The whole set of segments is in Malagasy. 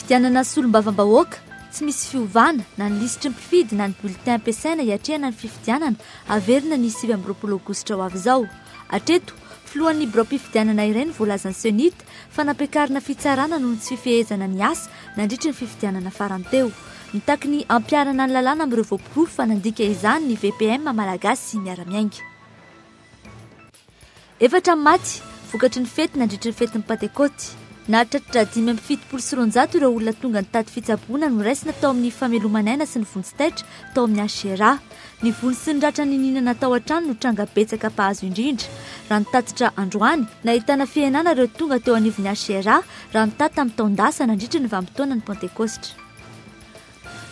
fifidianana solombavam-bahoaka tsy misy fiovana na ny lisitry ny mpifidy na ny bulletin ampiasaina hiatrehana ny fifidianana averina ny 7 aogositra ho avy izao. Hatreto filohan'ny biro-pifidianana iray ny voalazan'ny senita fa nampiakarina fitsarana noho ny tsy fifehezana ny asa nandritra ny fifidianana farany teo. Nitaky ny ampiarana ny lalàna amin'ireo voampirofo fa nandika izany ny VPM malagasy sy miara-miainga. Efatra maty vokatry ny fety nandritra ny fetin'ny Pentecote. Nahatratra 570 ireo olona tonga nitady fitsaboana no raisina tao amin'ny famelomanaina sy ny vonjy-taitra tao amin'ny Ashera. Ny vony sy ny ratra ny ninana tao an-trano no tranga betsaka mpahazo indrindra. Raha nitatitra androany nahitana fiainana ireo tonga teo anivon'ny Ashera raha nitata amin'ny taon-dasa nandritra ny vanim-potoana ny Pentecoste.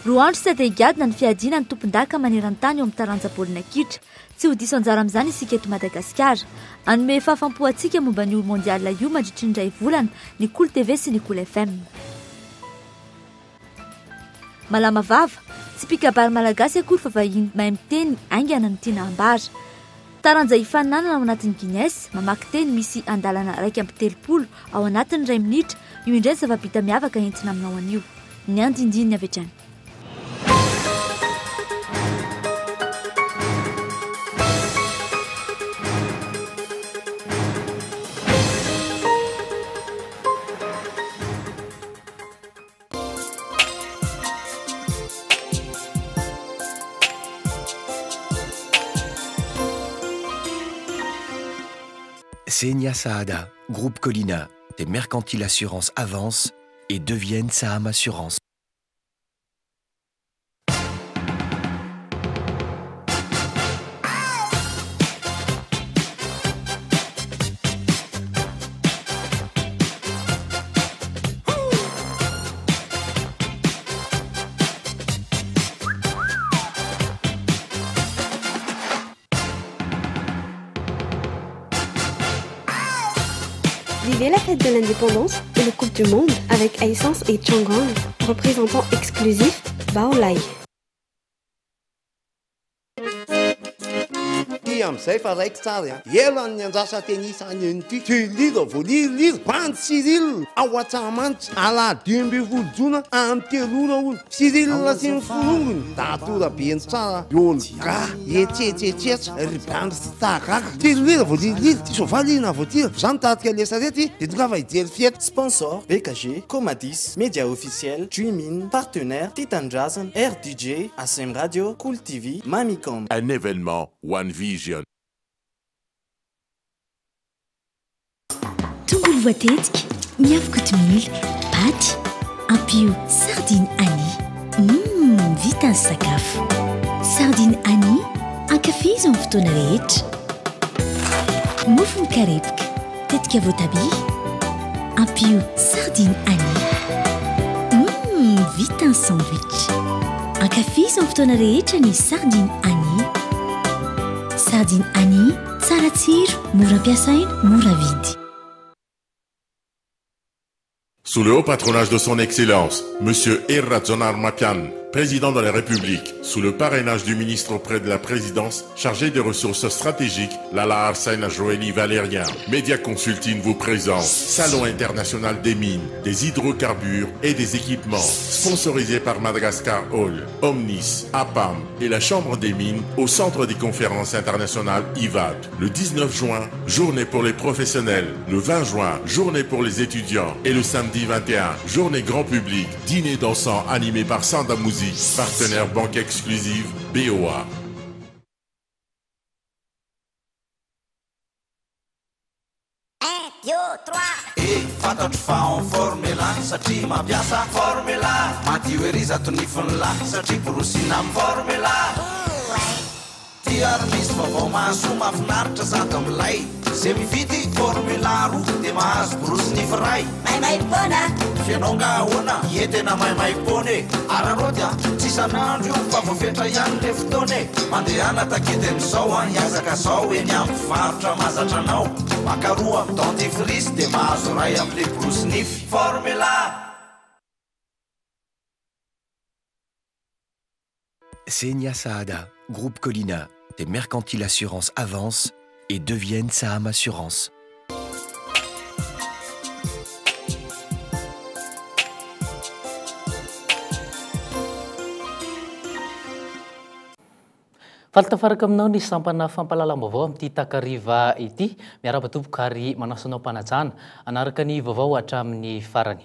Roa andro sy adegady na ny fiadiana ny tompon-daka maneran-tany eo amin'ny taranja baolina kitra. Tsy ho diso anjara amin'izany isika eto Madagasikara. Anome fahafampoantsika momba ny mondial io mandritra ny 2 volana ny Cool TV sy ny Cool FM. Malama vava, tsy mpikabary malagasy akory fa vahiny mahay miteny aingana no tiana ambara. Taranja ifananana ao anatin'ny Guinness, mamaky teny misy andalana 1:30 ao anatin'ny 2 minitra, io indray zava-bita miavaka entina aminao an'io. Ny andindininy avy hatrany. Senia Saada, Groupe Colina, des Mercantiles Assurances avancent et deviennent Saham Assurance. Vivez la fête de l'indépendance et le Coupe du Monde avec Essence et Changang, représentant exclusif Baolai. Amizay fa raiky tsara ela ny anjasa tenisa any an'ity tulilo volililo bandy Cyril ao Antsahamanitra ala 12 jona amin'ny telona olo Cyril sy ny folongony da atora be ny tsara olga etsetsetsetra ry bandy sy tahakaka tulilo volililo ty sovalina voatira zany tatika lesarety de tonga fa hijery fiety. Sponsor BKG, Comadis, Média Officiel, Dreamin, Partenaire, Titandrazan, RDJ, ASM Radio, Cool TV, Mamicom. Un événement One Vision. Tongolo voatetika, miavaka kotomila, paty, ampio sardine Annie. Vita ny sakafo. Sardine Annie, ankafizo amin'ny fotoana rehetra. Mofo mikarepoka, tetika voatabia, ampio sardine Annie. Vita ny sandwich. Ankafizo amin'ny fotoana rehetra ny sardine Annie. Sardine Annie, tsara tsiro, mora ampiasaina, mora vidy. Sous le haut patronage de son Excellence, Monsieur Erratzonar Mapian, président de la République, sous le parrainage du ministre auprès de la présidence, chargé des ressources stratégiques, Lala Arsène Joëli Valérien, Média Consulting vous présente Salon international des mines, des hydrocarbures et des équipements, sponsorisé par Madagascar Hall, Omnis, APAM et la Chambre des mines au Centre des conférences internationales IVAD. Le 19 juin, journée pour les professionnels. Le 20 juin, journée pour les étudiants. Et le samedi 21, journée grand public, dîner dansant animé par Sanda Mouzi. Partenaire banque exclusive BOA. Fantatro fa en formula satria mampiasa formula madio ery zato nifiny la satria borosina amin'ny formula tiary misy vaovao mahasoa mahafinaritra zato amilay zay mividy formula roa dia mahazo borosy nify ray maimaim-pona fianao nga ahoana ie tena maimaim-pony araroty a tsy isan'andro io fa voafetra ihany le fotoana mandehana takeden'izao a hiazaka zao eny amin'ny mpivarotra mahazatra anao makaroa amin'ny dentifrice dia mahazo ray amin'le borosy nify formula. Senia Saada, Groupe Colina, des Mercantiles Assurances avancent et deviennent Saham Assurance. Falitafaraka aminao ny sampana fampalalam-baovao amin'ity takariva ity miara-batomboka ary manasanao mpanajana anaraka ny vaovao hatramin'ny farany.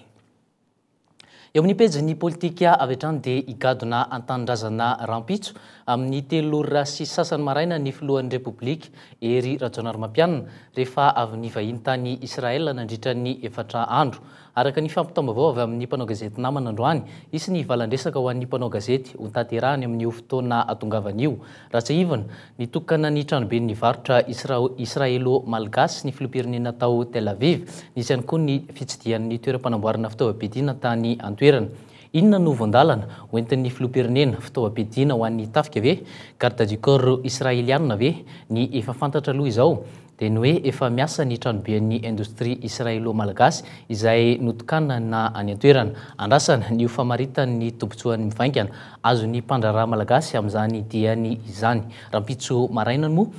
Eo amin'ny pejy politika avy hatrany dia higadona antanindrazana rampitso amin'ny 3 sy sasany maraina ny filohan'ny Repoblika Hery Rajaonarimampianina rehefa avy nivahiny tany Israel nandritra ny 4 andro. Araka ny fampitam-baovao avy amin'ny mpanao gazety namana androany, isy ny valandresaka ho an'ny mpanao gazety ho tanterahany amin'io fotoana atongavan'io. Ratsaivana nitokana ny tranobe ny varotra Israelo Malagasy ny filoham-pirenena tao Tel Aviv, nisy ihany koa ny fitsidihan'ny toeram-panamboarana fitaovam-piadiana tany an-toerana. Inona no voandalana hoentin'ny filoham-pirenena fitaovam-piadiana ho an'ny tafika ve? Garde du corps israéliana ve? Ny efa fantatra aloha izao dia ny hoe efa miasa ny tranoben'ny indostria israelo-malagasy izay notokana na any an-toerana. Andrasana ny famaritany tombotsoan'ny mivaingana azo ny mpandraraha malagasy amin'izany diany izany. Rampitso maraina moa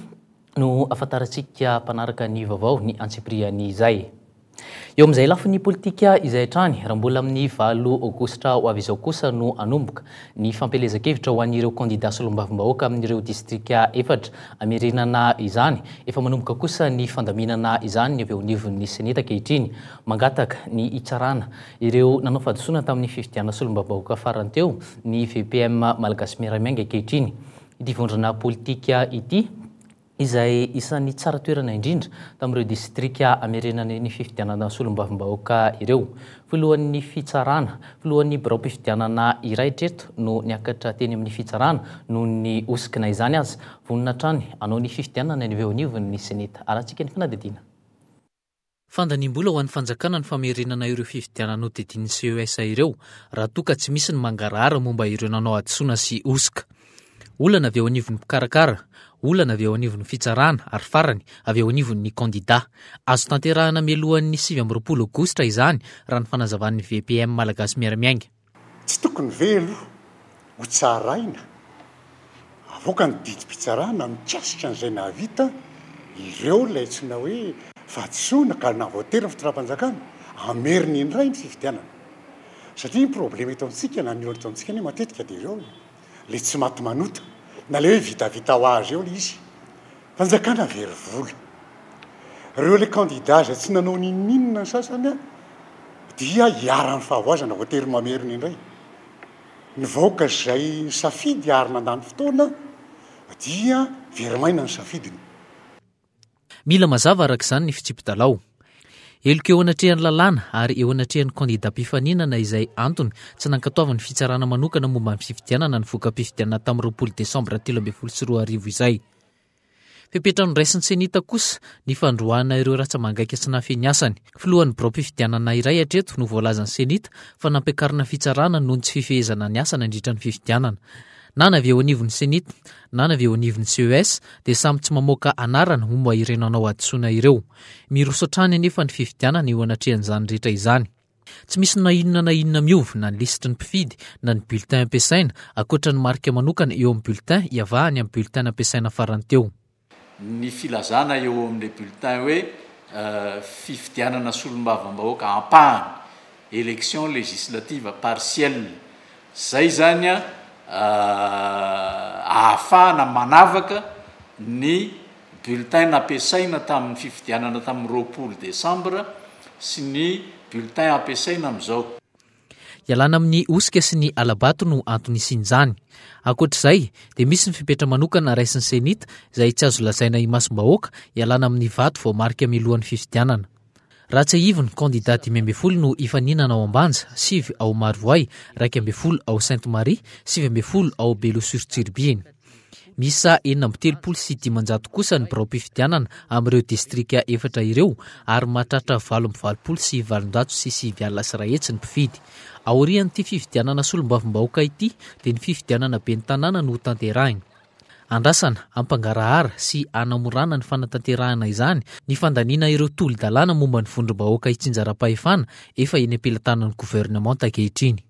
no afantarantsika mpanaraka ny vaovao ny antsipriany izay. Eo amin'izay lafin'ny politika izay hatrany raha mbola amin'ny 9 aogositra ho avy izao kosa no anomboka ny fampelezan-kevitra ho an'ireo candidat solombavim-bahoaka amin'ireo distrika 4 amerinana izany. Efa manomboka kosa ny fandaminana izany avy eo anivon'ny seneta ankehitriny. Mangataka ny hitsarana ireo nanao fahadisoana tamin'ny fifidianana solombavim-bahoaka farany teo ny VPM Malagasy Miaramianga ankehitriny. Ity vondrana politika ity izay isan'ny tsara toerana indrindra tamin'ireo distrika amerinana ny fifidianana solombavim-bahoaka ireo. Filohan'ny fitsarana, filohan'ny birao mpifidianana iray treto no niakatra teny amin'ny fitsarana noho ny osikina izany azy vonina trany anao ny fifidianana ny avy eo anivon'ny seneta. Arantsika ny fanadidina. Fandanimbola ho an'ny fanjakana ny famerinana ireo fifidianana nodidin'ny CES ireo raha toa ka tsy misy ny mangarahara momba ireo nanao adisoana sy osika. Olana avy eo anivon'ny mpikarakara, olana avy eo anivon'ny fitsarana ary farany avy eo anivon'ny candidat. Azo tanterahana mialohan'ny 7 aogositra izany raha ny fanazavan'ny VPM Malagasy Miaramianga. Tsy tokony velo ho tsaraina avoaka ny didim-pitsarana mikasika an'izay nahavita ireo ilay tsina hoe fahadisoana ka navoatery ny fitondram-panjakana ameriny indray ny fifidianana. Satria ny problema eto amintsika na ny olona eto amintsika ny matetika dia ireo le tsy maty manota na le hoe vitavita ho azy eo le izy fanjakana very vola. Ireo le candidat zay tsy nanao ninona ny sasany dia hiara-ny fahahoazana voatery mameriny indray. Ny vahoaka zay safidy ary nandany fotoana dia very maina ny safidiny. Mila mazava araka izany ny fitsipidalao. Eloko eo anatrehan'ny lalàna ary eo anatrehan'ny candidat mpifaninana izay antony tsy nankatoavan'ny fitsarana manokana momba ny fifidianana ny voka-pifidianana tamin'ny 20 Desambra 2024 izay. Fepetrano raisin'ny senita kosa ny fandroana ireo ratsamangaiky sy nafeny asany. Filohan'ny birao mpifidianana iray hatreto no voalazan'ny senita fa nampiakarina fitsarana noho ny tsy fifehezana ny asana nandritra ny fifidianana. Na avy eo anivon'ny senita, na avy eo anivon'ny CES dia samy tsy mamoaka anarana momba ireo nanao adisoana ireo. Mirosotrany anefa ny fifidianana eo anatrehan'izany rehetra izany. Tsy misy na inona miovy na ny lisitry ny mpifidy na ny bulletin ampiasaina ankoatra ny marika manokana eo amin'ny bulletin iavahany amin'ny bulletin ampiasaina farany teo. Ny filazana eo amin'ny bulletin hoe fifidianana solombavim-bahoaka ampahany élection législative partielle. Zay zany ahafahana manavaka ny bulletin nampiasaina tamin'ny fifidianana tamin'ny 20 Desambra sy ny bulletin ampiasaina amin'izao. Ialana amin'ny osika sy ny alabato no antony isin'izany. Ankoatr'izay dia misy ny fipetra manokana raisin'ny senita izay tsy azo lazaina imasom-bahoaka ialana amin'ny vato vao marika milohan'ny fifidianana. Ratsaivana candidat 5 no ifaninana ao Ambanja, 7 ao Marivoay, 12 ao Sainte-Marie, 7 ao Belosur-Tsirbien. Misa 7 sy 500 kosa ny birao mpifidianana amin'ireo distrika 4 ireo ary mahatratra 20 sy 700 sy 9 sy 1 hetsy ny mpifidy. Aorian'ity fifidianana solombavim-bahoaka ity dia ny fifidianana ben'ny tanàna no tanterahina. Andrasana ampangarahara sy anamorana ny fanatanterahana izany ny fandaniana ireo tolo-dalàna momba ny vondrom-bahoaka itsinjaram-pahefana efa eny am-pelatanan'ny gouvernement ankehitriny.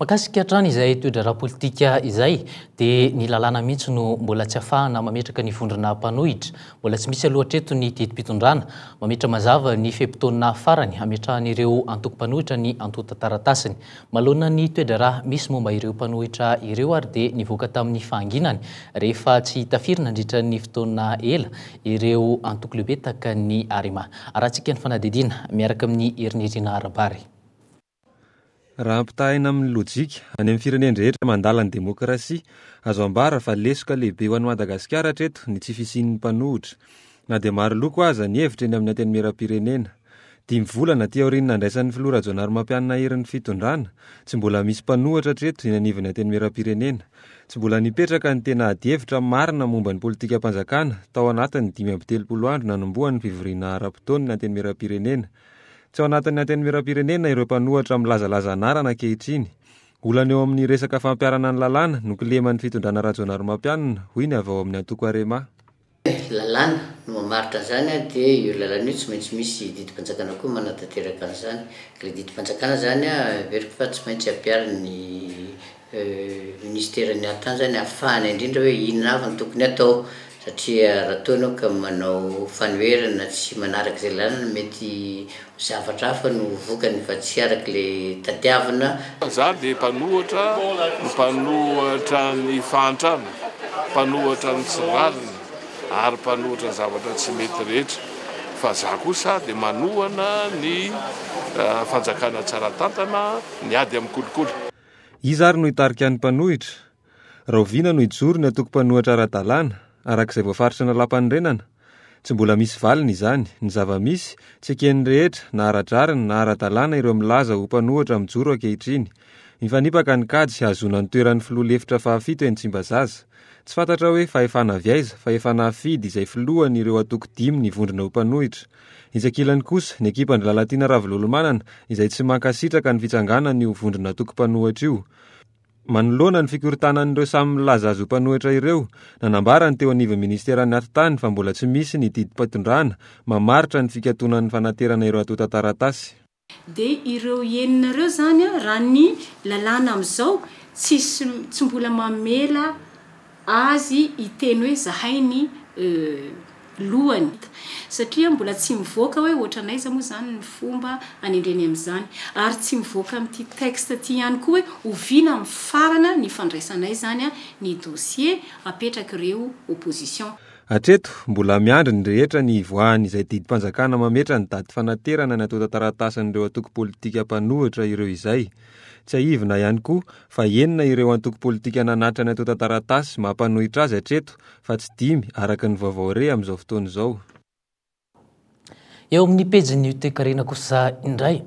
Makasika hatrany izay toedra raha-politika izay dia ny lalàna mihitsy no mbola tsy ahafahana mametraka ny vondrona mpanohitra, mbola tsy misy aloha hatreto ny didim-pitondrana mametra mazava ny fehim-potoana farany hametrahan'ireo antoko-mpanohitra ny antota taratasiny. Malona ny toedra raha misy momba ireo mpanohitra ireo ary dia nivoaka tamin'ny fahanginany rehefa tsy tafirina nandritra ny fotoana ela ireo antoko lehibe tahaka ny Arima. Arahantsika ny fanadidina miaraka amin'ny Erinirina Arabary. Raha ampitahina amin'ny lojika any amin'ny fireneny rehetra mandala ny demokrasia, azo ambara fa lesoka lehibe ho an'i Madagasikara hatreto ny tsy fisian'ny mpanohitra. Na dia maro loko aza ny hevitra eny amin'ny antenimieram-pirenena. 5 volana ty aoriana andraisan'ny filoha Rajaonarimampianina herin'ny fitondrana, tsy mbola misy mpanohitra hatreto eny anivon'ny antenimieram-pirenena. Tsy mbola nipetraka ny tena adi-hevitra marina momba ny politika mpanjakana tao anatin'ny 5 andro nanombohan'ny fivoriana ara-potoana ny antenimieram-pirenena. Tsy ao anatin'ny antenimieram-pirenena ireo mpanohitra milazalaza anarana ankehitriny. Olana eo amin'ny resaka fampiarana ny lalàna no kileman'ny fitondrana Rajaonarimampianina, hoy ny avy ao amin'ny antoko Arema. Lalàna no mamaritra zany dia io lalàna io tsy maintsy misy didim-panjakana koa manatanteraka an'izany. Le didim-panjakana zany veriko fa tsy maintsy ampiariny ministerany atany zany ahafahany indrindra hoe inona avy ny tokony atao. Satria raha toa anao ka manao fanoherana tsy manaraka izay lalàna mety zavatra hafa no vokany fa tsy araka le tadiavina. Za dia mpanohatra ny fahantrana, mpanohatra ny tsiralina ary mpanohatra ny zavatra tsy mety rehetra. Fa za kosa dia manohana ny fanjakana tsara tantana ny ady amin'ny kolikoly. Izy ary no hitarika ny mpanohitra. Rahoviana no hijoro ny atoko mpanohitra ara-dalàna arak'izay voafaritra nalapan'ny renana. Tsy mbola misy valiny izany, ny zava-misy tsy eken'ny rehetra na ara-drariny na ara-dalàna ireo milaza ho mpanohitra mijoro ankehitriny. Mifanipaka ny kady sy hazona ny toeran'ny filoha lefitra fahafito eny Tsimbazaza. Tsy fantatra hoe fa efa naviaiza fa efa nafidy izay filohan' ireo atoko 5 ny vondrona ho mpanohitra. Isan-kilany kosa ny ekipany Lalatiana Ravilolomanana izay tsy mankasitraka ny fitsanganany io vondrona atoko mpanohitra io. Manoloana ny fikorontanan'ireo samy milaza azy ho mpanohitra ireo, nanambarany teo anivon'ny ministeran'ny atitany fa mbola tsy misy ny didim-pitondrana mamaritra ny fikatonan'ny fanaterana ireo atota taratasy. Dia ireo eninareo zany raha ny lalàna amin'izao tsy mbola mamela azy hiteny hoe zahay ny lohany, satria mbola tsy mivoaka hoe ohatranaiza moa zany ny fomba anendreny amin'izany, ary tsy mivoaka amin'ity texte ty ihany koa hoe oviana amin'ny farana ny fandraisanay zany ny dossier apetraka ireo opposition. Hatreto mbola miandry ny rehetra ny voahany izay didim-panjakana mametra ny daty fanaterana ny atota taratasan'ireo antoko politika mpanohitra ireo izay. Tsy ahivina ihany koa fa enina ireo antoko politika nanatra ny atota taratasy mampanohitra azy hatreto fa tsy 5 araka ny vaovao re amin'izao fotoana izao. Eo amin'ny pejy toekarena kosa indray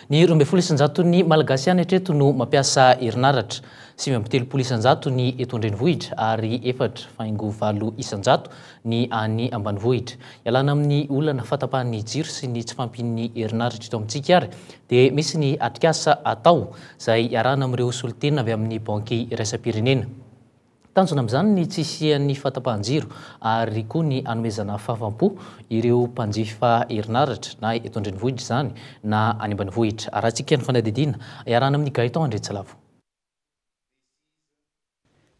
ny 12 ny malagasy ihany hatreto no mampiasa herinaratra, 7 ny eto an-drenivohitra ary 4.9 ny any ambanivohitra. Ialana amin'ny olana fatapahan'ny jiro sy ny tsy fampin'ny herinaratra eto amintsika ary dia misy ny atrikasa atao izay iarahana amin'ireo solitena avy amin'ny banky iraisam-pirenena. Tanjona amin'izany ny tsy hisian'ny fatapahan-jiro ary koa ny anomezana fahafaham-po ireo mpanjifa herinaratra na eto an-drenivohitra izany na any ambanivohitra. Arahantsika ny fanadidina iarahana amin'ny Gaëtan Andretsalavo.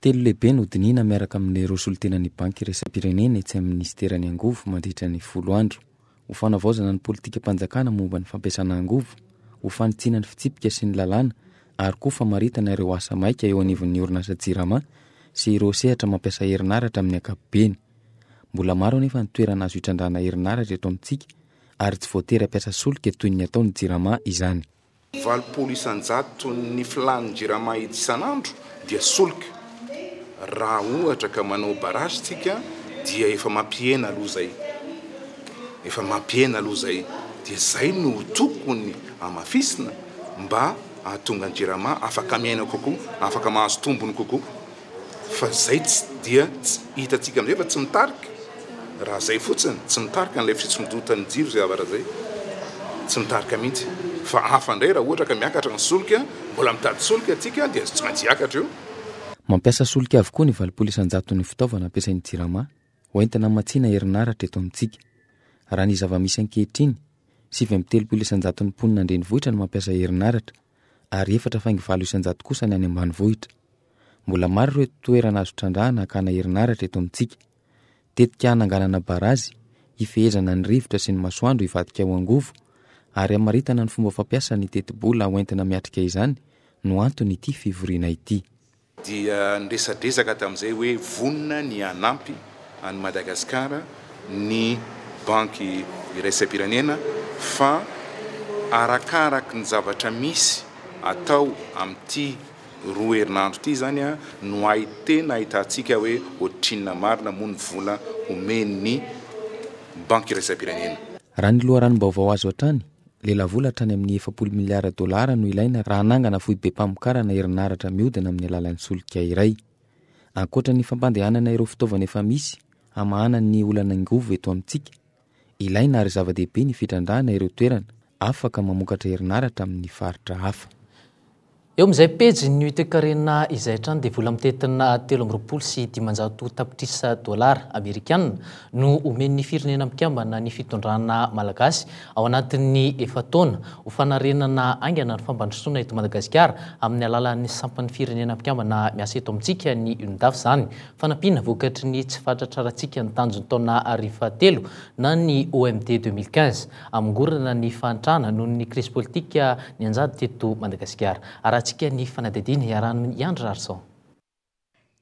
Telo lehibe no dinina miaraka amin'ireo solitenan'ny banky iraisam-pirenena etsy amin'ny ministeran'ny angovo mandritra ny 10 andro. Ho fanavaozana ny politika mpanjakana momba ny fampiasana angovo, ho fanitsina ny fitsipika sy ny lalàna ary koa famaritana ireo asa maika eo anivon'ny orinasa jirama sy ireo sehatra mampiasa herinaratra amin'ny ankapobeny. Mbola maro anefa ny toerana azo hitrandrana herinaratra eto amintsika ary tsy voatery ampiasa solika toy ny ataon'ny jirama izany. 20 isan-jato ny filan'ny jirama isan'andro dia solika. Raha ohatra ka manao barage tsika dia efa mampiena aloha zay. Dia zay no tokony amafisina mba ahatonga ny jirama afaka miaina kokoa, afaka mahazo tombony kokoa. Fa zay dia hitatsika amin'izay fa tsy mitarika. Raha zay fotsiny tsy mitarika n'ilay fitsondrotan'ny jiro zay avara zay. Tsy mitarika mihitsy. Fa hafa indray raha ohatra ka miakatra ny solika, mbola mitady solika atsika dia tsy maintsy hiakatra eo. Mampiasa solika avokoa ny 20 ny fitaovana ampiasain'ny jirama ho entina matsiana herinaratra eto amintsika. Raha ny zava-misy ankehitriny 7 ny mponina an-drenivohitra no mampiasa herinaratra ary 4 isanjato kosa ny any ambany vohitra. Mbola maro ireo toerana azo trandrahana hakana herinaratra eto amintsika. Tetika hananganana barazy, ifehezana ny rivotra sy ny masoandro hivadika ao angovo, ary amaritana ny fomba fampiasa ny tetibola hoentina miatrika izany no antony ity fivoriana ity. Dia nresadresaka tamin'izay hoe vonina ny anampy any Madagasikara ny banky iraisam-pirenena fa arakaraky ny zavatra misy atao amin'ity roa herinandro ity zany a no tena ahitantsika hoe ohatrinna marina moa ny vola omeny banky iraisam-pirenena. Raha ny loharanom-baovao azo hatrany, lela vola hatrany amin'ny 7 miliara dolara no ilaina raha hanangana foibe mpamokarana herinaratra mihodina amin'ny alalan'ny solika iray. Ankoatra ny fampandehanana ireo fitaovana efa misy hamahana ny olana angovo eto amintsika, ilaina ary zava-dehibe ny fitrandrahana ireo toerana afaka mamokatra herinaratra amin'ny faritra hafa. Eo amin'izay pejy ny toe-karena izay hatrany dia vola mitetina 3 sy 500 tapitrisa dolara amerikanina no omen'ny firenena mikambana ny fitondrana malagasy ao anatin'ny 7 taona ho fanarenana aingana ny fampandrosoana eto Madagasikara amin'ny alalan'ny sampany firenena mikambana miasa eto amintsika ny UNDAF zany. Fanampiana vokatry ny tsy fantatrarantsika ny tanjony taona 2003 na ny OMD 2015 amingorana ny fahantrana noho ny crise politika ny anjady teto Madagasikara. Aratsika ny fanadidina iarahany Andro Rarson.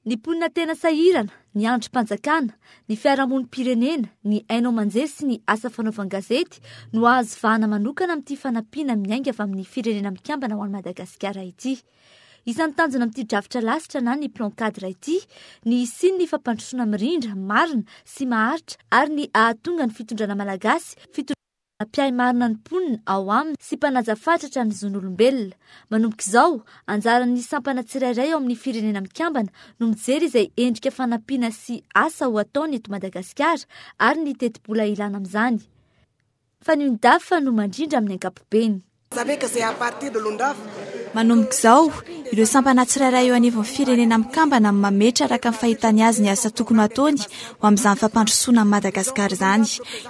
Ny mponina tena sahirana, ny androm-panjakana, ny fiarahamonim-pirenena, ny haino aman-jery sy ny asa fanaovan-gazety no azo vahana manokana amin'ity fanampiana miainga avy amin'ny firenena mikambana ho an'i Madagasikara ity. Isan'ny tanjona amin'ity drafitra lasitra na ny plan cadre ity, ny siny ny fampandrosoana mirindra, marina sy maharitra ary ny ahatonga ny fitondrana malagasy, piay marina ny mponina ao aminy sy mpanaja fatratra ny zon'olombelona. Manomboka izao, anjaran'ny sampana tsirairay ao amin'ny firenena mikambana no mijery izay endrika fanampiana sy asa ho ataony eto Madagasikara ary ny tetibola ilana amin'izany. Fa ny UNDAF no mandrindra amin'ny ankapobeny. Manomboka izao, ireo sampana tsirairay eo anivon'ny firenena mikambana mametra araka ny fahitany azy ny asa tokony ataony ho amin'izany fampandrosoana amin'ny Madagasikara izany.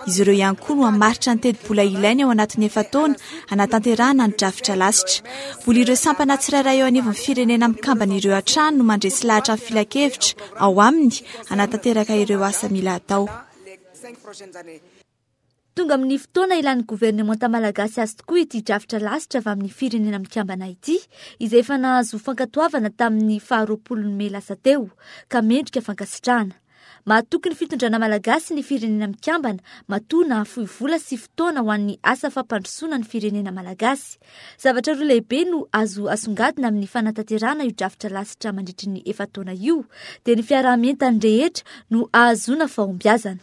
Izy ireo ihany koa no hamaritra ny tedi-bola ilainy ao anatin'ny 7 taona hanatanterahana ny drafitra lasitra. Vola ireo sampana tsirairay eo anivon'ny firenena mikambana ireo hatrany no mandresy lahatra amin'ny filakevitra ao aminy hanatanteraka ireo asa mila atao. Tonga amin'ny fotoana ilan'ny gouvernemanta malagasy azy tokoa ity drafitra lasitra avy amin'ny firenena mikambana ity, izay efa nahazo fankatoavana tamin'ny 20 Mey lasa teo, ka mendrika fankasitrahana. Mahatoky ny fitondrana malagasy ny firenena mikambana, matoa na fohy vola sy fotoana ho an'ny asa fampandrosoana ny firenena malagasy. Zavatra roa lehibe no azo asongadina amin'ny fanatanterahana io drafitra lasitra mandritry ny 7 taona io, dia ny fiarahamientany rehetra no ahazona fahombiazana.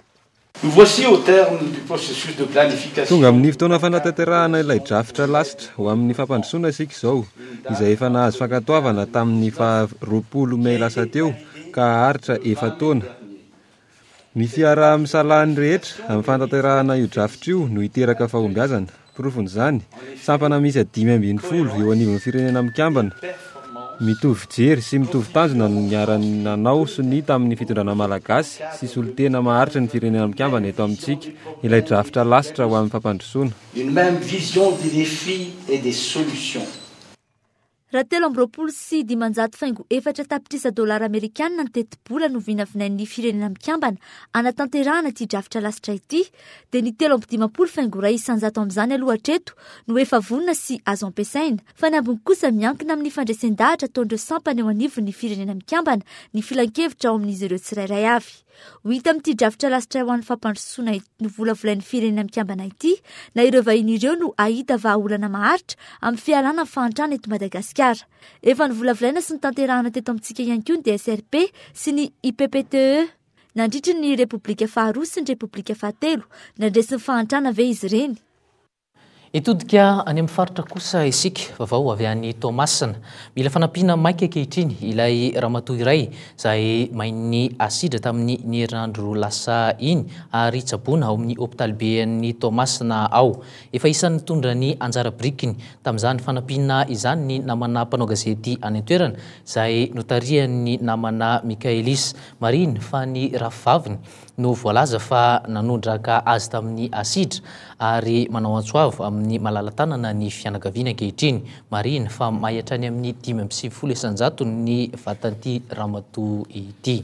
Tonga amin'ny fotoana fanatanterahana ilay drafitra lasitra ho amin'ny fampandrosoana isika izao, izay efa nahazo fankatoavana tamin'ny 20 Mey lasa teo ka haritra 7 taona. Ny fiarah-misalahany rehetra amin'ny fanatanterahana io drafitra io no hiteraka fahombiazana. Profon'izany, sampana misy 540 eo anivon'ny firenena mikambana. Mitovy jery sy mitovy tanjona no niarany nanao sy tamin'ny fitondrana malagasy sy solitena maharitra ny firenena mikambana eto amintsika ilay drafitra lasitra ho amin'ny fampandrosoana. Une même vision des défis et des solutions. Raha 3 sy 504 tapitrisa dolara amerikanina ny tetibola no vinavinain'ny firenena mikambana anatanterahana ity drafitra lasitra ity, dia ny 350 isanjato amin'izany aloha hatreto no efa vonina sy azo ampiasaina, fa ny ambiny kosa miankina amin'ny fandresen-dahatra ataon'ireo sampana eo anivon'ny firenena mikambana ny filan-kevitra ao amin'izy ireo tsirairay avy. Ho hita amin'ity drafitra lasitra ho an'ny fampandrosoana no volavolain'ny firenena mikambana ity, na ireo vahiny ireo no ahita vahaolana maharitra amin'ny fialana fahantrana eto Madagasikara. Efa ny volavolaina sy ny tanterahana teto amintsika ihany koa ny DSRP sy ny IPPTE nandritry ny Repoblika Faharoa sy ny Repoblika Fahatelo nandresin'ny fahantrana ve izy ireny. Itodika any amin'ny faritra kosa isika, vaovao avy any Toamasina. Mila fanampiana maika ankehitriny ilay ramatoa iray izay mainy asidra tamin'ny ny herinandro lasa iny ary tsaboana ao amin'ny hôpitaly be ny Toamasina ao. Efa isan'ny mitondra ny anjara birikiny tamin'izany fanampiana izany ny namana mpanao gazety any an-toerana izay notarian'ny namana Mikaelis Marine fa ny rafaviny no voalaza fa nanondraka azy tamin'ny asidra ary manao antsoavo amin'ny malalatanana ny fianakaviana ankehitriny. Marina fa mahatrany amin'ny 570 ny vatanty Ramatoa ity.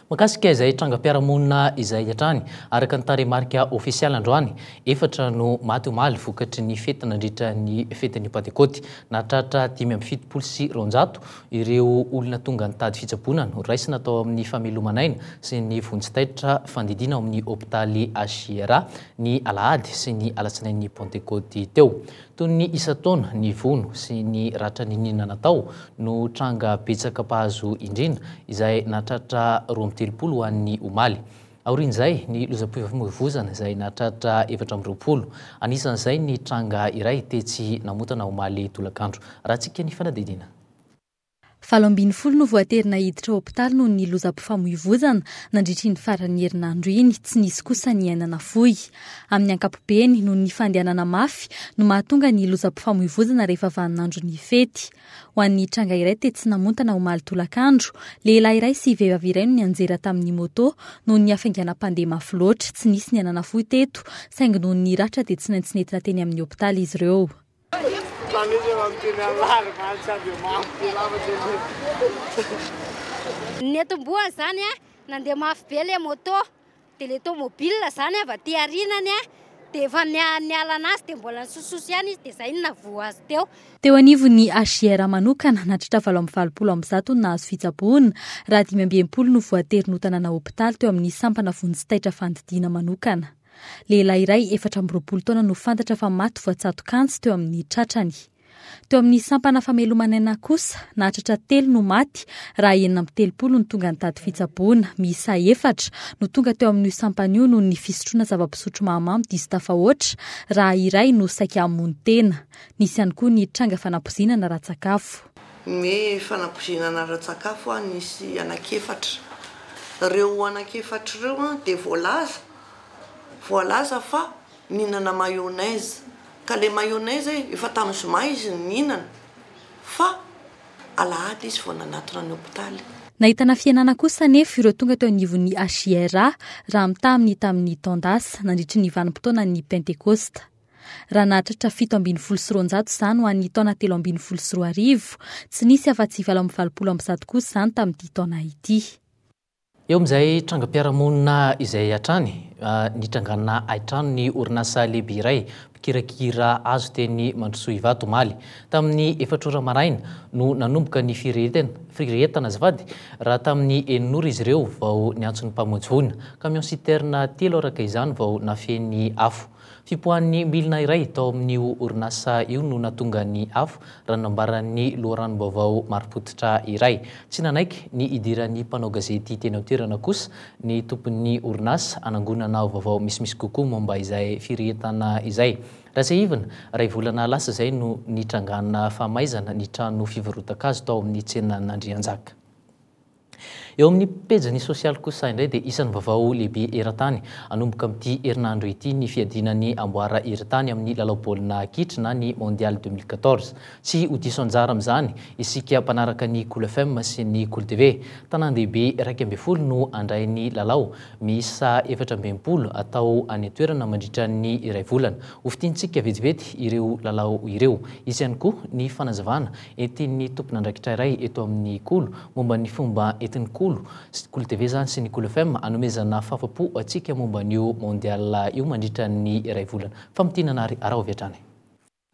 Makasika izay trangam-piarahamonina izay hatrany araka ny taremarika ofisialy androany 4 no maty omaly vokatry ny fety nandritra ny fetin'ny Pentecote. Nahatratra 570 ireo olona tonga nitady fitsaboana no raisina tao amin'ny famelomanaina sy ny vonjitaitra fandidiana ao amin'ny hôpitaly Asiera ny Alahady sy ny alatsinain'ny Pentecote teo. Toy ny isa-taona ny vono sy ny ratra ninina natao no tranga betsaka mpahazo indrindra izay nahatratra 20 ho an'ny omaly. Aorian'izay ny lozam-pifamoivoizana izay nahatratra 420. Anisan'izay ny tranga iray tetsy namotana omaly tolakandro. Rahantsika ny fanadidina. 70 no voaterina hiditra hôpitaly noho ny lozam-pifamoivoizana nandritry ny faran'ny herinandro iny, tsy nisy kosa ny ainana fohy. Amin'ny ankapobeny noho ny fandehanana mafy no mahatonga ny lozam-pifamoivoizana rehefa vaninandro ny fety. Ho an'ny tranga iray tetsy namontana omaly tolakandro, lehilahy iray sy vehivavy iray no nianjera tamin'ny moto noho ny hafainganam-pandeha mafy loatra, tsy nisy ny ainana fohy teto saingy noho ny ratra dia tsy nantsy teny amin'ny hôpitaly izy ireo. Ny etom-boa zany nandeha mafy be le moto dia le tomobile zany avy aty arinany dia efa nialana azy dia mbola nisososy ihany izy dia zay no navoa azy teo. Teo anivon'ny Asiera manokana nahatratra 720 no nahazo fitsaboana raha 520 no voatery notanana hôpitaly teo amin'ny sampana vonjitaitra fandidiana manokana. Lehilahy iray 420 taona no fantatra fa maty voatsatokantsy teo amin'ny tratrany. Teo amin'ny sampana famelomanaina kosa nahatratra 3 no maty raha 930 no tonga nitady fitsaboana, miisa 4 no tonga teo amin'ny sampanio noho ny fisotroana zava-pisotro mahamamo diso tafahoatra raha iray no saika hamony tena. Nisy ihany koa ny tranga fanapozinana ra-tsakafo. Ny fanapozinana ra-tsakafo nisy anankefatra. Reo anankefatra reo dia voalaza fa mihinana mayonnaise. Ka le mayonnaise efa tamin'ny zoma izy nihinana fa Alahady izy vao nanatona ny hôpitaly. Nahitana fiainana kosa nefa ireo tonga teo anivon'ny Asiera raha mitamin'ny tamin'ny Tondasa nandritry ny vanim-potoana ny Pentecoste. Raha nahatratra 720 izany ho an'ny taona 324, tsy nisy afa-tsy 720 kosa izany tamin'ity taona ity. Eo amin'izay trangam-piarahamonina izay hatrany nitranganana aitrano ny orinasa lehibe iray mpikirakira azo teny Mandrosoa Ivato omaly. Tamin'ny 4 ora maraina no nanomboka ny firetana azafady raha tamin'ny 9 izy ireo vao niantson'ny mpamonjy vonina. Camion citerne 3 araka izany vao nafeny afo. Fipohan'ny milina iray tao amin'ny orinasa io no natonga ny afo raha nambaran'ny loharanom-baovao Marim-potitra iray. Tsy nanaiky ny idiran'ny mpanao gazety teny an-toerana kosa ny tompon'ny orinasa anangonana vaovao misimisy kokoa momba izay firetana izay. Raha tsy ivana, ray volana lasa izay no nitrangana famaizana ny trano fivarotakazo tao amin'ny tsena n'Andrianjaka. Eo amin'ny pejany sosialy kosa indray dia isan'ny vaovao lehibe eran-tany anomboka amin'ity herinandro ity ny fiadinan'ny amboara eran-tany amin'ny lalao baolina kitra na ny mondial 2014. Tsy ho diso anjara amin'izany isika mpanaraka ny Cool FM sy ny Cool TV. Tanan-dehibe 140 no andray ny lalao, miisa 420 atao any toerana mandritra ny iray volana. Hofitintsika vetivety ireo lalao ireo. Izy ihany koa ny fanazavana entin'ny tompon'andraikitra iray eto amin'ny Cool momba ny fomba entin'ny Cool TV zany sy ny Cool FM anomezana fahafapo atsika momba n'io mondial io mandritra ny iray volana. Famotinana araha oviatrany.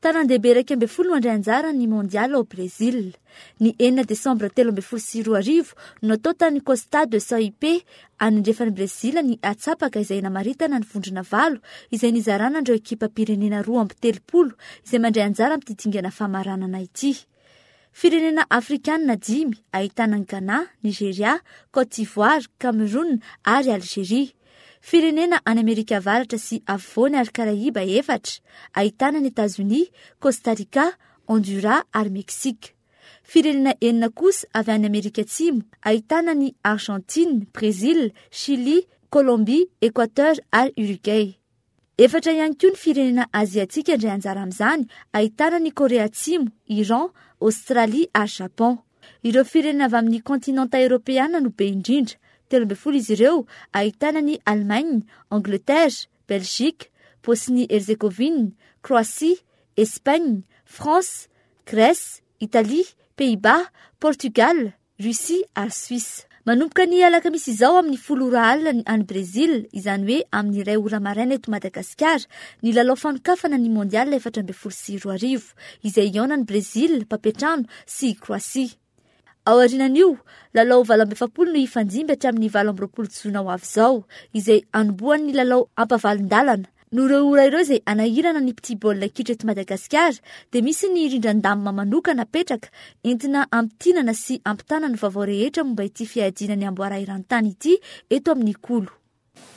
Tanan-dehibe 140 no andray anjara ny mondial ao Brésil. Ny 9 Desambra 2024 no atao tany Costa do Sauípe anandrefan'ny Brésil ny atsapaka izay namaritana ny vondrona valo izay nizarana andreo ekipa pirenena 2 izay mandray anjara amin'ity dingana famaranana ity. Firenena Afrikanina 5 ahitana ny Ghana, Nigeria, Côte d'Ivoire, Cameroun ary Algérie. Firenena any Amerika Avaratra sy afovoany ary Karaiba 4 ahitana ny États-Unis, Costa Rica, Honduras ary Mexique. Firenena 9 kosa avy any Amerika Atsimo ahitana ny Argentine, Brésil, Chili, Colombie, Équateur ary Uruguay. 4 ihany koa ny firenena aziatika indray anjara amin'izany ahitana ny Korea Atsimo, Iran, Australie ary Japon. Ireo firenena avy amin'ny kontinanta Eoropeana no be indrindra 13 izy ireo ahitana ny Allemagne, Angleterre, Belgique, Bosnie-Herzégovine, Croatie, Espagne, France, Grèce, Italie, Pays-Bas, Portugal, Russie ary Suisse. Manomboka ny alakamisy izao amin'ny 10 alina any Brésil, izany hoe amin'ny 2 ora maraina eto Madagasikara, ny lalao fanokafana ny mondial 2024 izay ihaonany Brésil, Papetrano sy Croatie. Ao aorianan'io, lalao 27 no ifandimby hatramin'ny 20 jona ho avy izao, izay anombohan'ny lalao ampavalin-dalana. No ireo ora ireo izay anahirana ny petit baolina kitra eto Madagasikara, dia misy ny rindran-damina manokana apetraka entina ampitinana sy ampitanana vaovao rehetra momba ity fiadiana ny amboara iran-tany ity eto amin'ny kolo.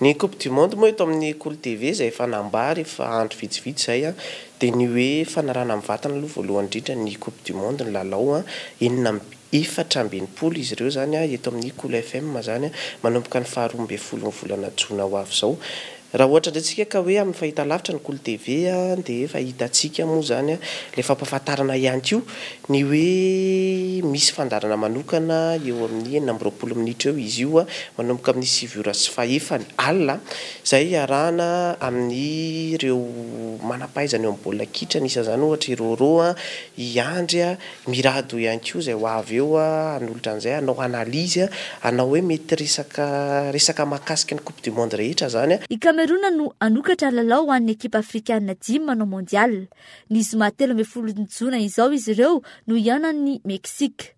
Ny Coupe du Monde moa eto amin'ny Kolo TV izay fanambary fa andro vitsivitsy izay dia ny hoe fanarana amin'ny vatana aloha voalohany indrindra ny Coupe du Monde ny lalao 420 izy ireo zany eto amin'ny Kolo FM zany manomboka ny 12 volana jona ho avy izao. Raha ohatra ndraitsika ka hoe amin'ny fahitalavitra ny Kolo TV dia efa hitantsika moa zany le fampahafantarana ihany koa ny hoe misy fandarana manokana eo amin'ny 20 minitra eo izy io manomboka amin'ny 7:05 alina izay arahana amin'ny ireo manampahaizana eo amin'ny baolina kitra nisan'izany ohatra iroro iandry mirado ihany koa izay ho avy eo anolotra an'izay anao analizy anao hoe mety resaka mahakasika ny Coupe du Monde rehetra zany. Cameroun no anokatra lalao ho an'ny ekipa afrikana 10 manao mondial. Ny zoma 13 jona izao izy ireo no ihaonan'ny Mexique.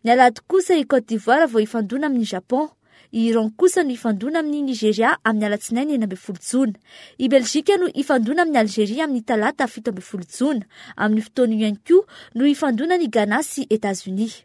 Ny alahady kosa i Côte d'Ivoire vao ifandona amin'ny Japon. I Iran kosa no ifandona amin'ny Nigeria amin'ny alatsinainy 19 jona. I Belgique no ifandona amin'ny Algérie amin'ny talata 17 jona. Amin'ny fotoana ihany koa no ifandona ny Ghana sy États-Unis.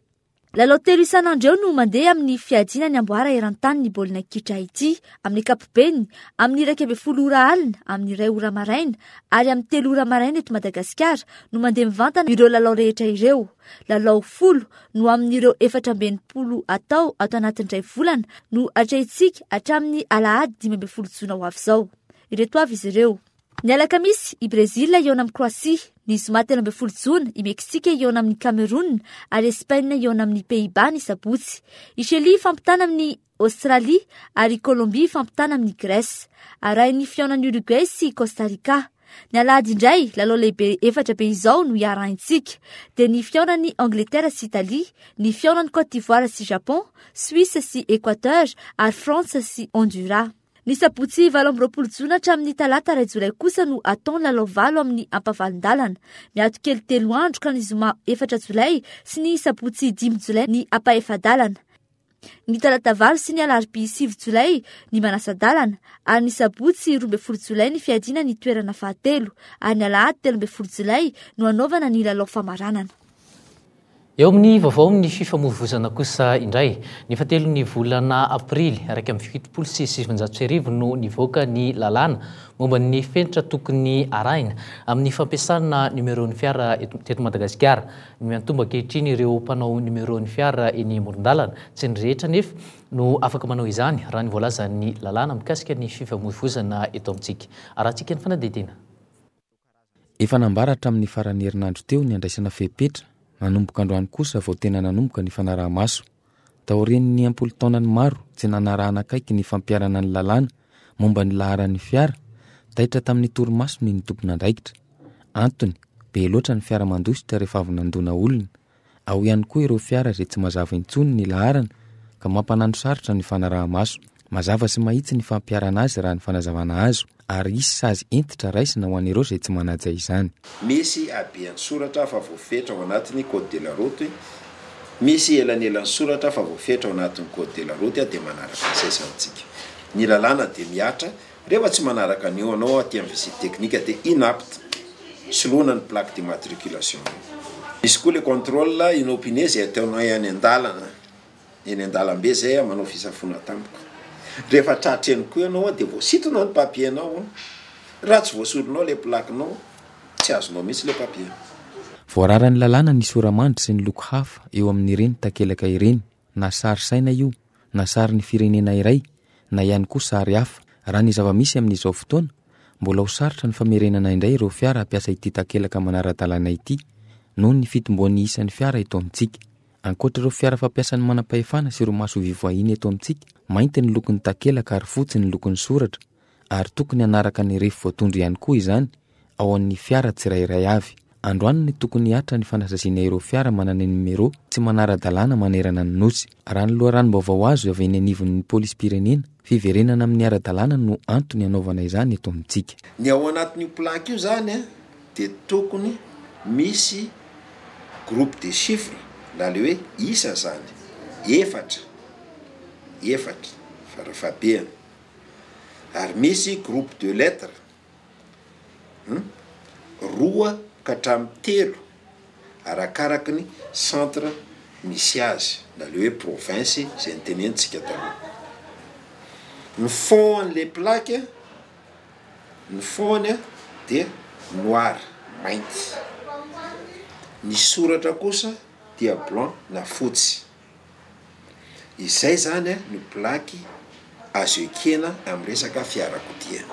Lalao telo isan'andro no mandeha amin'ny fiadiana ny amboara eran-tany ny baolina kitra ity amin'ny kapobeny, amin'ny 12 ora alina, amin'ny 2 ora maraina ary amin'ny 3 ora maraina eto Madagasikara no mandeha mivantana ireo lalao rehetra ireo. Lalao 10 no amin'ireo 14 atao ato anatin'indray volana no atrehitsika hatramin'ny alahady 15 jona ho avy izao. Ireto avy izy ireo. Ny alakamisy i Brésil ihaona amin'ny Croatie, ny zoma 13 jona i Meksika ihaona amin'ny Cameroun ary Espagne ihaona amin'ny Pays-Bas ny sabotsy. I Chili fampitana amin'ny Australie ary Colombie fampitana amin'ny Grèce. Arahin'ny fihaonan'ny Uruguay sy Costa Rica. Ny alahady indray lalao lehibe 4 be izao no iarahantsika. Dia ny fihaonan'ny Angleterre sy Italie, ny fihaonan'ny Côte d'Ivoire sy Japon, Suisse sy Équateur ary France sy Honduras. Ny sabotsy 20 jona hatramin'ny talata 2 jolay kosa no ataony lalao 9 amin'ny ampavalin-dalana. Miato kely 3 andro ka ny zoma 4 jolay sy ny sabotsy 10 jolay ny ampaefadalana. Ny talata 9 sy ny alarobia 7 jolay ny manasa-dalana ary ny sabotsy 12 jolay ny fiadiana ny toerana fahatelo ary ny alahady 13 jolay no anaovana ny lalao famaranana. Eo amin'ny vaovao amin'ny fifamoivoizana kosa indray, ny fahatelon'ny volana aprily araka amin'ny 7 no nivoaka ny lalàna momba ny fenitra tokony arahina amin'ny fampiasana numéron'ny fiara teto Madagasikara. Miantomba ankehitriny ireo mpanao numéron'ny fiara eny amoron-dalana tsy ny rehetra nefa no afaka manao izany raha ny voalazan'ny lalàna mikasika ny fifamoivoizana eto amintsika. Arahantsika ny fanadidina. Efa nambaratra amin'ny faran'ny herinandro teo ny andraisana fepetra. Nanomboka androany kosa vao tena nanomboka ny fanaraha-maso. Taorian'ny 10 taonany maro tsy nanarahana akaiky ny fampiarana ny lalàna momba ny laharan'ny fiara, taitra tamin'ny torimasony ny tompon'andraikitra. Antony, be loatra ny fiara mandositra rehefa avy nandona olona. Ao ihany koa ireo fiara izay tsy mazava intsony ny laharana ka mampanano sarotra ny fanaraha-maso. Mazava sy mahitsy ny fampiarana azy raha ny fanazavana azo ary isy sazy entitra raisina ho an'ireo izay tsy manaja izany. Misy abeany soratra fa voafetra ao anatin'ny code de la route, misy elanelan'ny soratra fa voafetra ao anatin'ny code de la route dia manaraka izay. Ny lalàna dia miatra, rehefa tsy manaraka an'io anao aty amin'ny visite technique dia inapte, soloana ny plaque d'immatriculation. Misy koa le contrôle inopiné izay ataonao any an-dalana, eny an-dalambe izay manao fisafona tampoka. Rehefa tratra eny koa ianao dia voasitonao ny papier-nao, raha tsy voasoronao le plaque-nao, tsy azonao mihitsy le papier. Voararan'ny lalàna ny soramandry sy ny loko hafa eo amin'ireny takelaka ireny, na sary saina io, na sary ny firenena iray, na ihany koa sary hafa. Raha ny zava-misy amin'izao fotoana, mbola ho sarotra ny famerenana indray ireo fiara ampiasa ity takelaka manara-dalàna ity noho ny fitomboan'ny isan'ny fiara eto amintsika. ankoatra ireo fiara fampiasan'ny manam-pahefana sy ireo maso vivoahiny eto amintsika mainty ny lokon'ny takelaka ary fotsy ny lokon'ny soratra ary tokony hanaraka ny refo voatondry ihany koa izany ao amin'ny fiara tsirairay avy. Androany ny tokony hatra ny fanazazina ireo fiara manana numero tsy manara-dalàna manerana ny nosy. Raha ny loharanom-baovao azo avy eny anivon'ny polisy-pirenena fiverenana amin'ny ara-dalàna no antony hanaovana izany eto amintsika. Ny ao anatin'io plaque io zany dia tokony misy groupe de chiffres na le hoe isa zany efatra farafahabeany ary misy groupe de lettres roa ka hatramin'ny telo arakaraky ny centre misy azy na le hoe province zay nytenentsika taloha. Ny fond an'le plaque ny fond dia noir mainty, ny soratra kosa dia blanc na fotsy. Izay zany ny plaque azo ekena amin'ny resaka fiarakodia.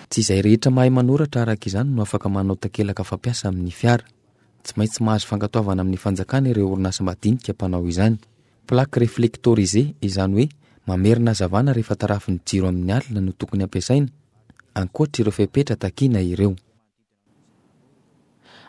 Tsy izay rehetra mahay manoratra araka izany no afaka manao takelaka fampiasa amin'ny fiara. Tsy maintsy mahazo fankatoavana amin'ny fanjakana ireo orinasa madinika mpanao izany. Plaque réflectorisée izany hoe mamerina hazavana rehefa tarafin'ny jiro amin'ny alina no tokony ampiasaina, ankoatra ireo fepetra takiana ireo.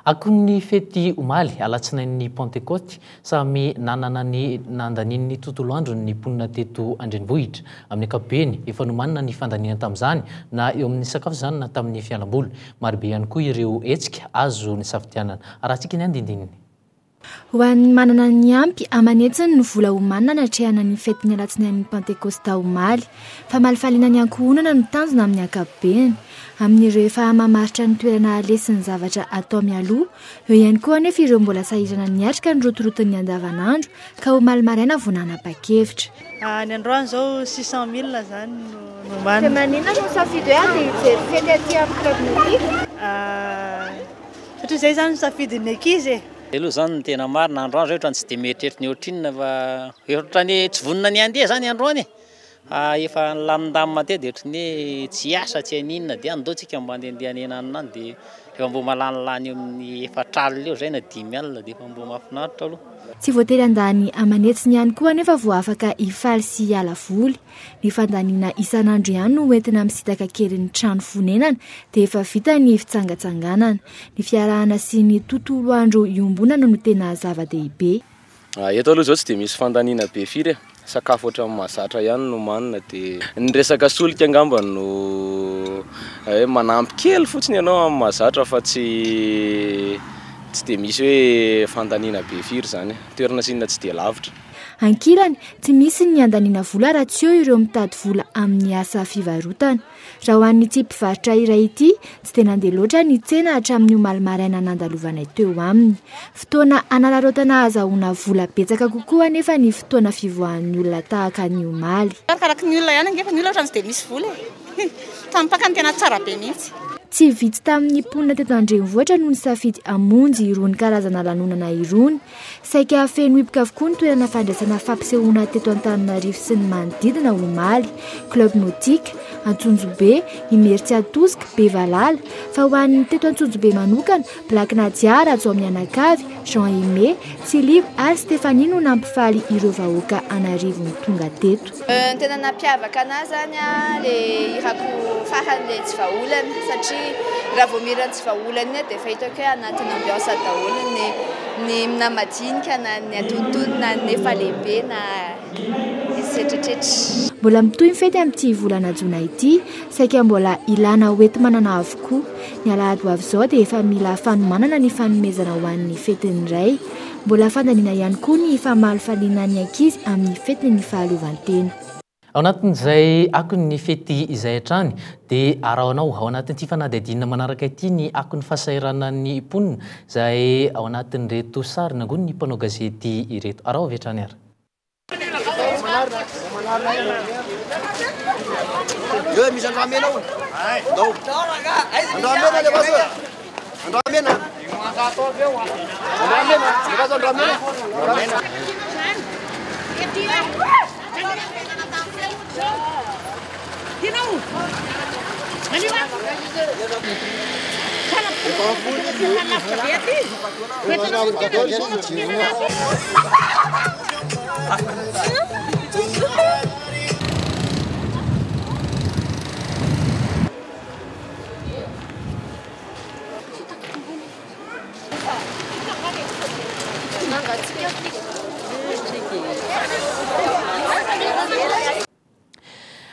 Akon'ny fety omaly alatsinain'ny Pentecote samy nanana ny nandanin'ny tontolo andro ny mponina teto Andrenivohitra. Amin'ny ankapobeny efa nomanina ny fandaniana tamin'izany na eo amin'ny sakafo izany na tamin'ny fialamboly. Marobe ihany koa ireo hetsika azo ny safidianana. Arahantsika ny andindininy. Ho an'ny manana ny ampy amanetsiny ny vola omanina ny atrehana ny fety ny alatsinain'ny Pentecoste omaly fa malifaliana ny ankohonana no tanjona amin'ny ankapobeny. Amin'ireo efa mamaritra ny toerana alesin'ny zavatra atao mialoha, eo ihany koa anefa ireo mbola sahirana niatrika ny rotoroton'ny andavanandro ka omaly maraina vao nanapa-kevitra. Ny androany zao 600,000 zany no omanina. Manina no safidy hoe andeha hijery fety aty amin'ny club nautique? Satria zay zany safidy ny ankizy e. Aloha zany ny tena marina androany zao ohatra tsy dia mieritreritry ny ohatrinona fa ohatra ny tsy vonina ny andeha zany androany efa lamindamina teo dia ohatra ny tsy asa tsy aninona dia andaotsika mba andehandeha nenanany dia efa mbo malanilany amin'ny efatralina eo zay na 5,000 dia efa mbo mahafinaritra aloha. Tsy voatery andany amanetsiny ihany koa anefa vao afaka hifaly sy hiala voly. Ny fandaniana isan'andro ihany no entina misitaka kely ny trano fonenana dia efa vita ny fitsangatsanganana. Ny fiarahana sy ny tontolo andro iombonana no tena zava-dehibe. Eto aloha zao tsy dia misy fandaniana be firy sakafo ohatran'ny mahazatra ihany no manina dia ny resaka solika angamba no manampy kely fotsiny ianao amin'ny mahazatra fa tsy dia misy hoe fandaniana be firy zany, toerana sinina tsy dia lavitra. Ankilany tsy misy ny andaniana vola raha tsy eo ireo mitady vola amin'ny asa fivarotana. Raha ho an'ity mpivarotra iray ity tsy dia nandeha loatra ny tsena hatramin'ny omaly maraina nandalovanay teo aminy. Fotoana analarotana azahoana vola betsaka kokoa anefa ny fotoana fivoahan'ny olona tahaka ny omaly. Karakaraky ny olona ihany angefa ny olona ohatrany tsy dia misy vola e. Tampaka ny tena tsara be mihitsy. Tsy vitsy tamin'ny mponina teto Andrenivohitra no nisafidy hamonjy irony karazana lanonana irony. Saika feno hipoka avokoa ny toerana fandraisana fampisehoana teto Antananarivo sy ny manodidina omaly, club nautique, Antsonjobe, Imertsiatosika, Bevalala. Fa ho an'ny teto Antsonjobe manokana, Black Nadia, Ratsoamianakavy, Jean Aimé, Tsilivo ary Stéphanie no nampifaly ireo vahoaka anarivo ny tonga teto. Tena nampiavaka anazy zany le irako farany le tsy vahaolana satria raha vao mirana tsy vahaolana dia efa hitako hoe anatin'ny ambiansa daholo ny namadinika na ny atontono na ny efa lehibe na etsetretra. Mbola mitohy mifety amin'ity volana jona ity saika mbola ilana hoety manana avokoa. Ny alahady ho avy izao dia efa mila fanomanana ny fanomezana ho an'ny fetin'ny ray. Mbola fandaniana ihany koa ny famalifaliana ny ankizy amin'ny fetin'ny fahaleovantena. Ao anatin'izay akon'ny fety izay hatrany dia arahanao ao anatin'ity fanadihadiana manaraka ity ny akon'ny fahasairana ny mponina izay ao anatin'ireto sary nangony ny mpanao gazety ireto. Arao avy hatrany ara. Yo, misy andramena ao. Ndao. Andramena le vaso. Andramena. Andramena. Le vaso andramena. Andramena.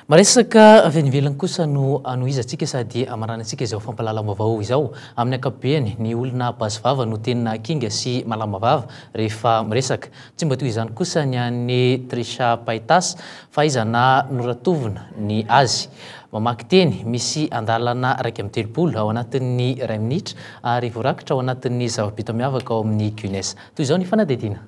maresaka avenivelany kosa no anoizatsika sady amaranantsika izao fampalalamavao izao amin'ny akabeany ny olona basivava no tena kinga sy malamavava rehefa miresaka tsy mba toy izany kosa ny an'ny Trisha Paytas fa izana noratovina ny azy mamaky teny misy andalana raiky amin'ny telopolo ao anatin'ny ray minitra ary voarakitra ao anatin'ny zava-bita miavaka ao amin'ny Guinness toy izao ny fanadidina.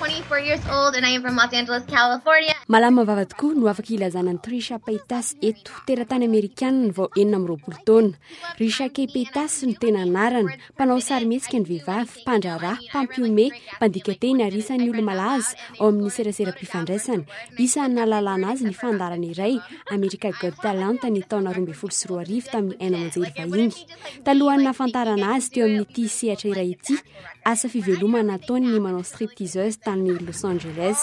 24 years old and I am from Los Angeles, California. Malama vava tokoa no afaka ilazana ny Trisha Paytas eto teratany Amerikanina vao 4 taona. Trisha Paytas no tena anarany, mpanao sarimihetsika ny vehivavy, mpandraharaha, mpampiome, mpandika teny ary isan'ny olo malaza ao amin'ny serasera-pifandraisana. Isan'ny nahalalana azy ny fandarana iray America Got Talent ny taona 2024 tamin'ny 4 Monjely vahiny. Talohan'ny nahafantarana azy teo amin'ny ity sehatra iray ity, asa fivelomana nataony ny manao stripteaseuse tany Los Angeles.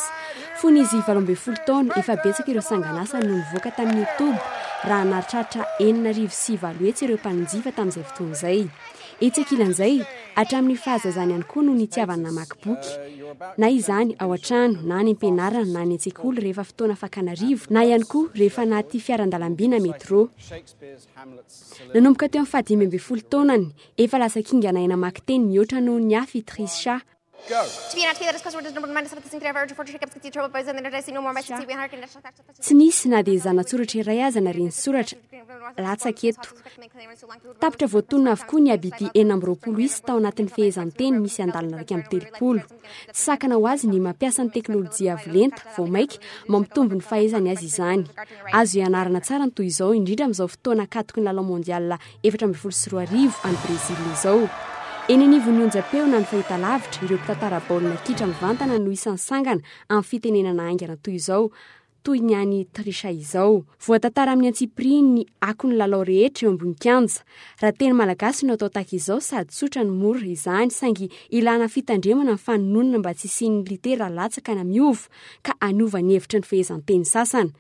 Fony izy 20 taona efa betsaka ireo sanganasa no nivoaka tamin'ny YouTube raha naritratra 4,7 hetsy ireo mpanjifa tamin'izay fotoana izay. Etsakilan'izay hatramin'ny fahazazany ihany koa no nitiavany namaky boky. Na izany ao an-trano, na any am-pianarana, na any an-tsekoly rehefa fotoana fakanarivo, na ihany koa rehefa naty fiaran-dalamby na metro. Nanomboka teo amin'ny 15 taonany, efa lasa kingana aina namaky teny mihoatra noho ny afy Trisha. Tsy nisy na dia zanatsoratra iray aza na reny soratra latsaka eto. Tapitra voatonona avokoa ny abity 4 isy tao anatin'ny fehezanteny misy andalana raiky amin'ny 30. Tsy sakana ho azy ny mampiasa ny teknôlôjia avolenta vao maika mampitombo ny fahaizany azy izany. Azo ianarana tsara ny toy izao indrindra amin'izao fotoana katoky ny lalao mondial 2024 any Brezila izao. Eny anivon'ny onjam-peo na ny fahitalavitra ireo mpitantara baolina kitra mivantana no isan'ny sangana amin'ny fitenenana aingana toy izao, toy ny any Trisha izao. Voatantara amin'ny antsipiri ny akony lalao rehetra eo ambony kianja. Raha teny malagasy no atao tahaka izao sady tsotra ny mora izany saingy ilana fitandremana ny fanononana mba tsy isian'ny litera latsaka na miova ka anova ny hevitra ny fehezanteny sasana.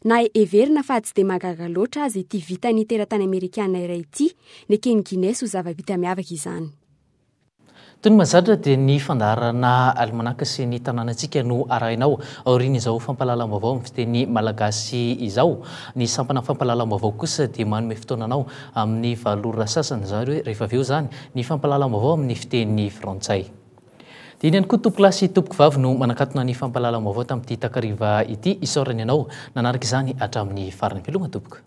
Na everina fa tsy dia mahagaga loatra azy ity vitany teratany Amerikana iray ity, ny keny Guinness ho zava-bita miavaka izany. Toy ny mazatra dia ny fandaharana almanaka sy ny tanànantsika no arahinao aoriana izao fampalalam-baovao amin'ny fiteny malagasy izao. Ny sampana fampalalam-baovao kosa dia manome fotoananao amin'ny valora sasany izany hoe rehefa avy eo izany ny fampalalam-baovao amin'ny fiteny frantsay. Dia iny ihany koa tompolasy tompoko vavy no manakatona ny fampalalam-baovao tamin'ity takariva ity isaorany ianao nanaraka izany hatramin'ny farany veloma tompoko.